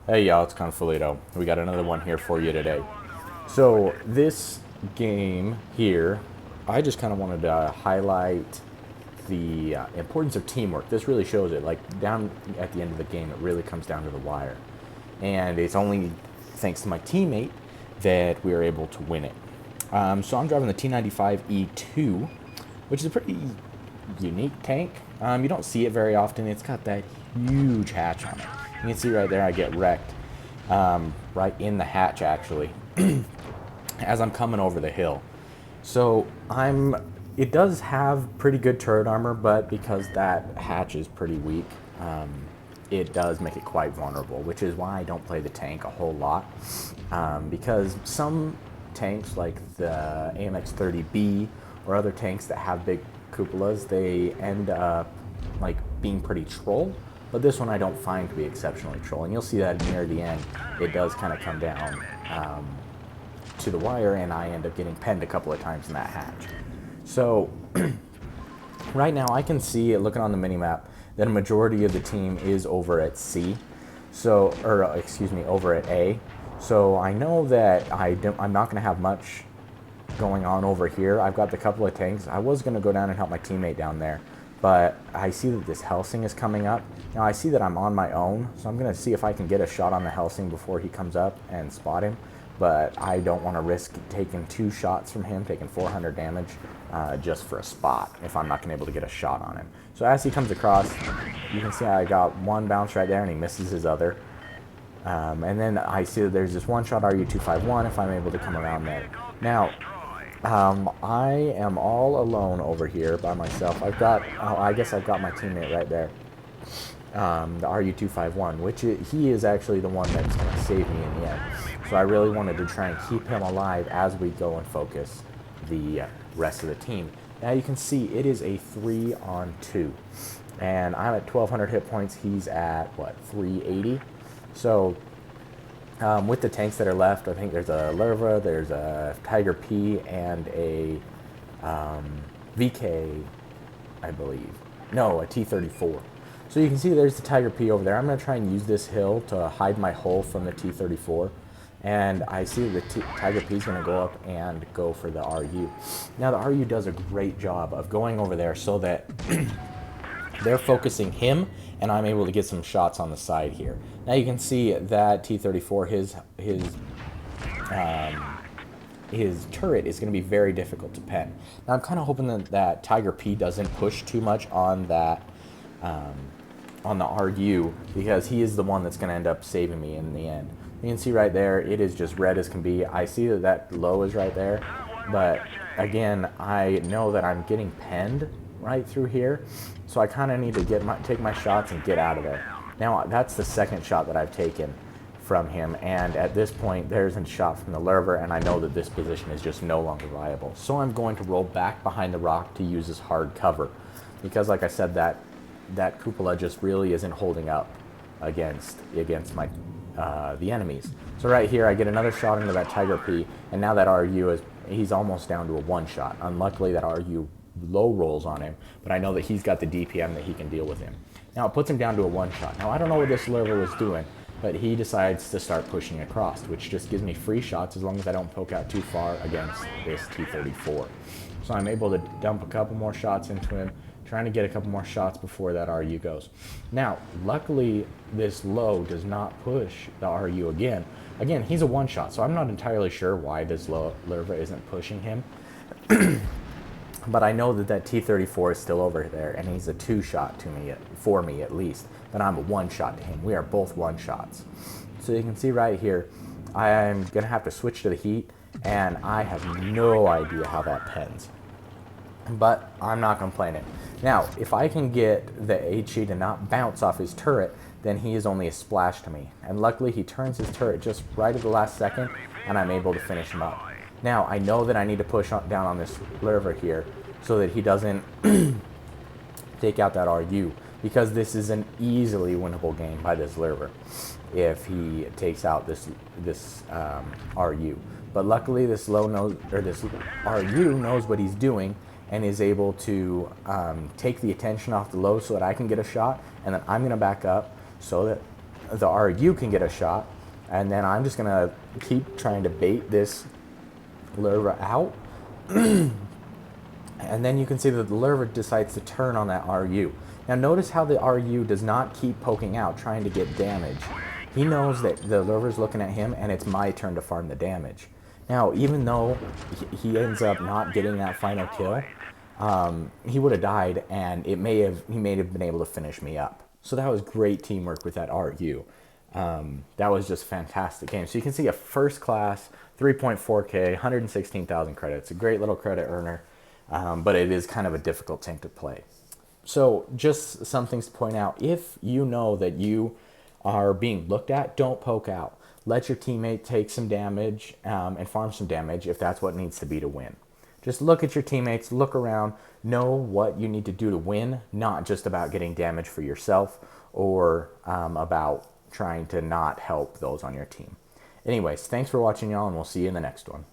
Hey y'all, it's Chonfelito. We got another one here for you today. So this game here, I just kind of wanted to highlight the importance of teamwork. This really shows it. Like down at the end of the game, it really comes down to the wire. And it's only thanks to my teammate that we were able to win it. So I'm driving the T92e2, which is a pretty unique tank. You don't see it very often. It's got that huge hatch on it. You can see right there I get wrecked right in the hatch actually as I'm coming over the hill. So it does have pretty good turret armor, but because that hatch is pretty weak, it does make it quite vulnerable, which is why I don't play the tank a whole lot, because some tanks like the AMX-30B or other tanks that have big cupolas, they end up like being pretty troll, but this one I don't find to be exceptionally troll, and you'll see that near the end it does kind of come down to the wire, and I end up getting penned a couple of times in that hatch. So right now I can see, looking on the minimap, that a majority of the team is over at C, so, or excuse me, over at A. So I know that I'm not going to have much going on over here. I've got the couple of tanks. I was going to go down and help my teammate down there, but I see that this Helsing is coming up. Now I see that I'm on my own, so I'm going to see if I can get a shot on the Helsing before he comes up and spot him. But I don't want to risk taking 2 shots from him, taking 400 damage just for a spot if I'm not going to be able to get a shot on him. So as he comes across, you can see I got one bounce right there and he misses his other. And then I see that there's this one-shot RU251 if I'm able to come around there. Now, I am all alone over here by myself. I guess I've got my teammate right there, the RU251, which he is actually the one that's going to save me in the end. So I really wanted to try and keep him alive as we go and focus the rest of the team. Now you can see it is a 3-on-2, and I'm at 1,200 hit points. He's at, what, 380? So with the tanks that are left, I think there's a Lerva, there's a Tiger P, and a VK, I believe. No, a T34. So you can see there's the Tiger P over there. I'm going to try and use this hill to hide my hull from the T34. And I see the Tiger P is going to go up and go for the RU. Now the RU does a great job of going over there so that they're focusing him, and I'm able to get some shots on the side here. Now you can see that T34, his turret is going to be very difficult to pen. Now I'm kind of hoping that Tiger P doesn't push too much on that on the RU, because he is the one that's going to end up saving me in the end. You can see right there, it is just red as can be. I see that low is right there, but again, I know that I'm getting penned right through here, so I kind of need to take my shots and get out of there. Now that's the second shot that I've taken from him, and at this point there's a shot from the Lerver, and I know that this position is just no longer viable. So I'm going to roll back behind the rock to use as hard cover, because like I said, that cupola just really isn't holding up against my the enemies. So right here I get another shot into that Tiger P, and now that RU he's almost down to a 1-shot. Unluckily that RU low rolls on him, but I know that he's got the DPM that he can deal with him. Now it puts him down to a 1-shot. Now I don't know what this Lerva was doing, but he decides to start pushing across, which just gives me free shots as long as I don't poke out too far against this T34. So I'm able to dump a couple more shots into him, trying to get a couple more shots before that RU goes. Now, luckily, this low does not push the RU again. Again, he's a 1-shot, so I'm not entirely sure why this Lerva isn't pushing him. But I know that T34 is still over there, and he's a 2-shot for me at least. But I'm a 1-shot to him. We are both 1-shots. So you can see right here, I'm going to have to switch to the heat, and I have no idea how that pens. But I'm not complaining. Now, if I can get the HE to not bounce off his turret, then he is only a splash to me. And luckily, he turns his turret just right at the last second, and I'm able to finish him up. Now, I know that I need to push down on this Lerva here so that he doesn't take out that RU, because this is an easily winnable game by this Lerva if he takes out this RU. But luckily, this RU knows what he's doing, and is able to take the attention off the low so that I can get a shot, and then I'm going to back up so that the RU can get a shot. And then I'm just going to keep trying to bait this larva out. And then you can see that the larva decides to turn on that RU. Now notice how the RU does not keep poking out, trying to get damage. He knows that the larva is looking at him, and it's my turn to farm the damage. Now, even though he ends up not getting that final kill, he would have died, and he may have been able to finish me up. So that was great teamwork with that RU. That was just a fantastic game. So you can see a first class 3.4K, 116,000 credits. A great little credit earner, but it is kind of a difficult tank to play. So just some things to point out. If you know that you are being looked at, don't poke out. Let your teammate take some damage and farm some damage if that's what needs to be to win. Just look at your teammates, look around, know what you need to do to win, not just about getting damage for yourself or about trying to not help those on your team. Anyways, thanks for watching, y'all, and we'll see you in the next one.